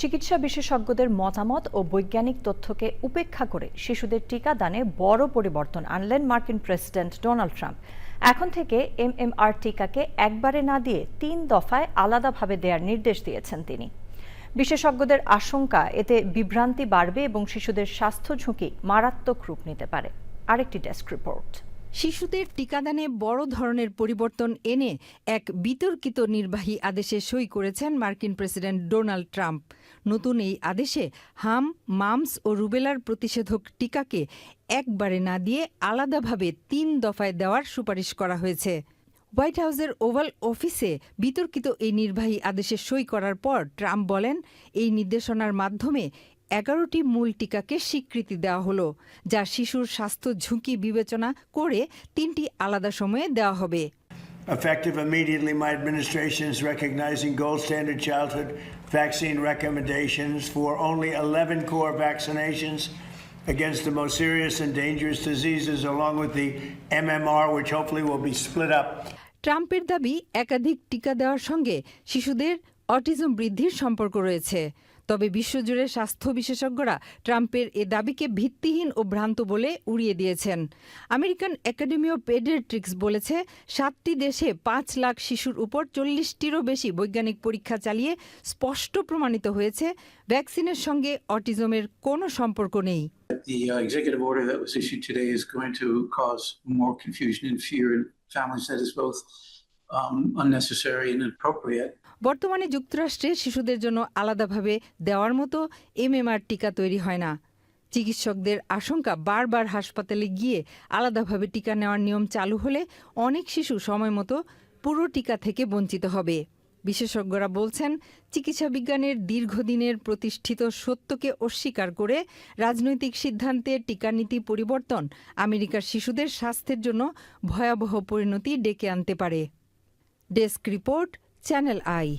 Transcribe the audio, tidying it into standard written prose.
চিকিৎসা বিশেষজ্ঞদের মতামত ও বৈজ্ঞানিক তথ্যকে উপেক্ষা করে শিশুদের টিকাদানে বড় পরিবর্তন আনলেন মার্কিন প্রেসিডেন্ট ডোনাল্ড ট্রাম্প। এখন থেকে এমএমআর টিকাকে একবারে না দিয়ে ৩ দফায় আলাদাভাবে দেওয়ার নির্দেশ দিয়েছেন তিনি। বিশেষজ্ঞদের আশঙ্কা, এতে বিভ্রান্তি বাড়বে এবং শিশুদের স্বাস্থ্য ঝুঁকি মারাত্মক রূপ নিতে পারে। আরেকটি ডেস্ক রিপোর্ট। শিশুদের টিকাদানে বড় ধরনের পরিবর্তন এনে এক বিতর্কিত নির্বাহী আদেশে সই করেছেন মার্কিন প্রেসিডেন্ট ডোনাল্ড ট্রাম্প। নতুন এই আদেশে হাম, মামস ও রুবেলার প্রতিষেধক টিকাকে একবারে না দিয়ে আলাদাভাবে ৩ দফায় দেওয়ার সুপারিশ করা হয়েছে। হোয়াইট হাউসের ওভাল অফিসে বিতর্কিত এই নির্বাহী আদেশে সই করার পর ট্রাম্প বলেন, এই নির্দেশনার মাধ্যমে ১১টি মূল টিকাকে স্বীকৃতি দেওয়া হলো, যা শিশুর স্বাস্থ্য ঝুঁকি বিবেচনা করে ৩টি আলাদা সময়ে দেওয়া হবে। Effective immediately, my administration is recognizing gold standard childhood vaccine recommendations for only 11 core vaccinations against the most serious and dangerous diseases, along with the MMR, which hopefully will be split up. ট্রাম্পের দাবি, একাধিক টিকা দেওয়ার সঙ্গে শিশুদের autism বৃদ্ধির সম্পর্ক রয়েছে। তবে বিশ্বজুড়ে স্বাস্থ্য বিশেষজ্ঞরা ট্রাম্পের এ দাবিকে ভিত্তিহীন ও ভ্রান্ত বলে উড়িয়ে দিয়েছেন। আমেরিকান একাডেমি অব পেডিয়াট্রিক্স বলেছে, 7টি দেশে 5 লাখ শিশুর উপর 40টিরও বেশি বৈজ্ঞানিক পরীক্ষা চালিয়ে স্পষ্ট প্রমাণিত হয়েছে ভ্যাকসিনের সঙ্গে অটিজমের কোনো সম্পর্ক নেই। The executive order that was issued today is going to cause more confusion and fear in families that is both unnecessary and inappropriate. বর্তমানে যুক্তরাষ্ট্রে শিশুদের জন্য আলাদাভাবে দেওয়ার মতো এমএমআর টিকা তৈরি হয় না। চিকিৎসকদের আশঙ্কা, বারবার হাসপাতালে গিয়ে আলাদাভাবে টিকা নেওয়ার নিয়ম চালু হলে অনেক শিশু সময়মতো পুরো টিকা থেকে বঞ্চিত হবে। বিশেষজ্ঞরা বলছেন, চিকিৎসা বিজ্ঞানের দীর্ঘদিনের প্রতিষ্ঠিত সত্যকে অস্বীকার করে রাজনৈতিক সিদ্ধান্তে টিকানীতি পরিবর্তন আমেরিকার শিশুদের স্বাস্থ্যের জন্য ভয়াবহ পরিণতি ডেকে আনতে পারে। Desk report, channel I.